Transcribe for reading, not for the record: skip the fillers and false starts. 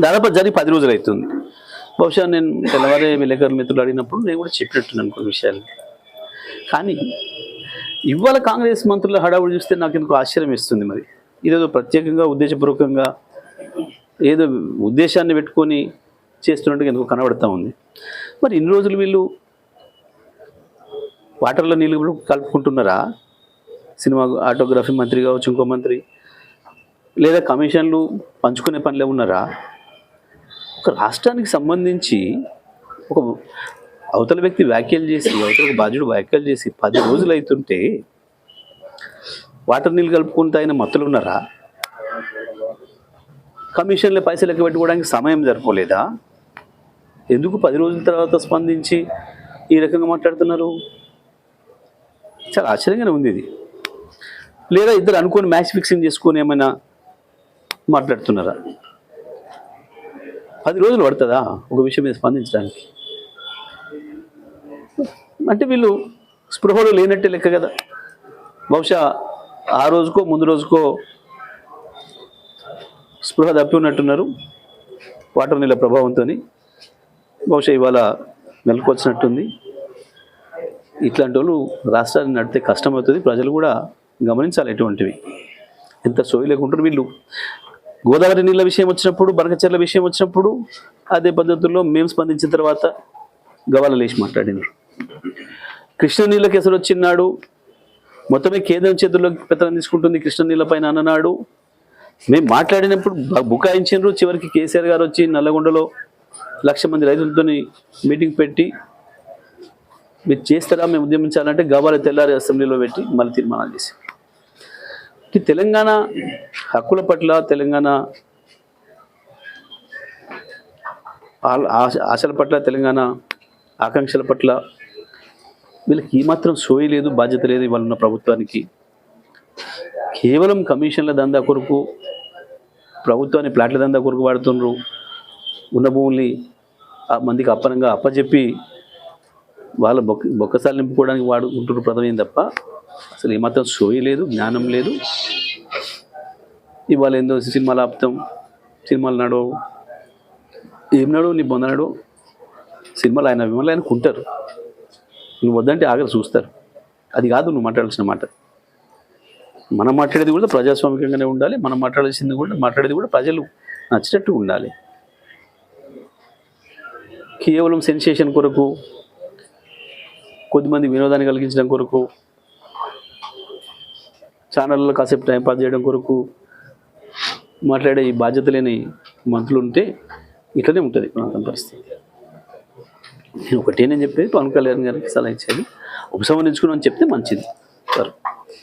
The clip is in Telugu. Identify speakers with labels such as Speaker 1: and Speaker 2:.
Speaker 1: దాదాపు జరిగి 10 రోజులు అవుతుంది. బహుశా నేను తెల్లవారే విలేకరుల మిత్రులు అడిగినప్పుడు నేను కూడా చెప్పినట్టున్నాను కొన్ని విషయాలు. కానీ ఇవాళ కాంగ్రెస్ మంత్రుల హడావుడి చూస్తే నాకు ఎందుకు ఆశ్చర్యం ఇస్తుంది. మరి ఇదేదో ప్రత్యేకంగా ఉద్దేశపూర్వకంగా ఏదో ఉద్దేశాన్ని పెట్టుకొని చేస్తున్నట్టుగా ఎందుకు కనబడతా ఉంది. మరి ఇన్ని రోజులు వీళ్ళు వాటర్లో నీళ్ళు కూడా కలుపుకుంటున్నారా? సినిమా ఆటోగ్రఫీ మంత్రి కావచ్చు, ఇంకో మంత్రి, లేదా కమిషన్లు పంచుకునే పనిలో ఉన్నారా? ఒక రాష్ట్రానికి సంబంధించి ఒక అవతల వ్యక్తి వ్యాఖ్యలు చేసి, అవతల బాధ్యుడు వ్యాఖ్యలు చేసి 10 రోజులు అవుతుంటే వాటర్ నీళ్ళు కలుపుకుంటూ ఆయన మత్తులు ఉన్నారా? కమిషన్ల పైసలు లెక్క పెట్టుకోవడానికి సమయం సరిపోలేదా? ఎందుకు 10 రోజుల తర్వాత స్పందించి ఈ రకంగా మాట్లాడుతున్నారు? చాలా ఆశ్చర్యంగానే ఉంది ఇది. లేదా ఇద్దరు అనుకొని మ్యాచ్ ఫిక్సింగ్ చేసుకొని ఏమైనా మాట్లాడుతున్నారా? 10 రోజులు పడుతుందా ఒక విషయం మీద స్పందించడానికి? అంటే వీళ్ళు స్పృహలో లేనట్టే లెక్క కదా. బహుశా ఆ రోజుకో ముందు రోజుకో స్పృహ తప్పి ఉన్నట్టున్నారు వాటర్ నీళ్ళ ప్రభావంతో. బహుశా ఇవాళ మెలకొచ్చినట్టుంది. ఇట్లాంటి వాళ్ళు రాష్ట్రాన్ని నడితే కష్టమవుతుంది. ప్రజలు కూడా గమనించాలి ఎటువంటివి. ఎంత సోయి లేకుంటారు వీళ్ళు. గోదావరి నీళ్ళ విషయం వచ్చినప్పుడు, బనకచెర్ల విషయం వచ్చినప్పుడు అదే పద్ధతుల్లో మేము స్పందించిన తర్వాత గవాల లేచి మాట్లాడినారు. కృష్ణ నీళ్ళ కేసులు వచ్చినాడు, మొత్తమే కేంద్రం చేతుల్లోకి పెత్తనం తీసుకుంటుంది కృష్ణ నీళ్ళ పైన అన్ననాడు. మేము మాట్లాడినప్పుడు బుకాయించారు. చివరికి కేసీఆర్ గారు వచ్చి నల్లగొండలో 1,00,000 మంది రైతులతో మీటింగ్ పెట్టి మీరు చేస్తారా మేము ఉద్యమించాలంటే గవాల తెల్లారి అసెంబ్లీలో పెట్టి మళ్ళీ తీర్మానాలు చేశారు. తెలంగాణ హక్కుల పట్ల, తెలంగాణ ఆశల పట్ల, తెలంగాణ ఆకాంక్షల పట్ల వీళ్ళకి ఏమాత్రం సోయి లేదు, బాధ్యత లేదు. ఇవాళ ఉన్న ప్రభుత్వానికి కేవలం కమిషన్ల దందా కొరకు, ప్రభుత్వాన్ని ప్లాట్ల దందా కొరకు వాడుతున్నారు. ఉన్న భూముల్ని మందికి అప్పనంగా అప్పచెప్పి వాళ్ళ బొక్కసాలు నింపుకోవడానికి వాడుకుంటున్నారు ప్రధానం తప్ప అసలు ఏమాత్రం సోయి లేదు, జ్ఞానం లేదు. ఇవాళ ఏందో సినిమాలు ఆపుతాం, సినిమాలు నడవు, ఏం నడవు, నీ పొందనడు సినిమాలు ఆయన అభిమానులు ఆయన కుంటారు. నువ్వు వద్దంటే ఆగరు, చూస్తారు. అది కాదు నువ్వు మాట్లాడాల్సిన మాట. మనం మాట్లాడేది కూడా ప్రజాస్వామికంగానే ఉండాలి. మనం మాట్లాడేది కూడా ప్రజలు నచ్చినట్టు ఉండాలి. కేవలం సెన్సేషన్ కొరకు, కొద్దిమంది వినోదాన్ని కలిగించడం కొరకు, ఛానళ్ళలో కాసేపు టైంపాస్ చేయడం కొరకు మాట్లాడే ఈ బాధ్యత లేని మంత్రులు ఉంటే ఇట్లనే ఉంటుంది ప్రాంతం పరిస్థితి. నేను చెప్పేది పవన్ కళ్యాణ్ గారికి సలహా ఇచ్చేది ఉపసంహరించుకున్నామని చెప్తే మంచిది సార్.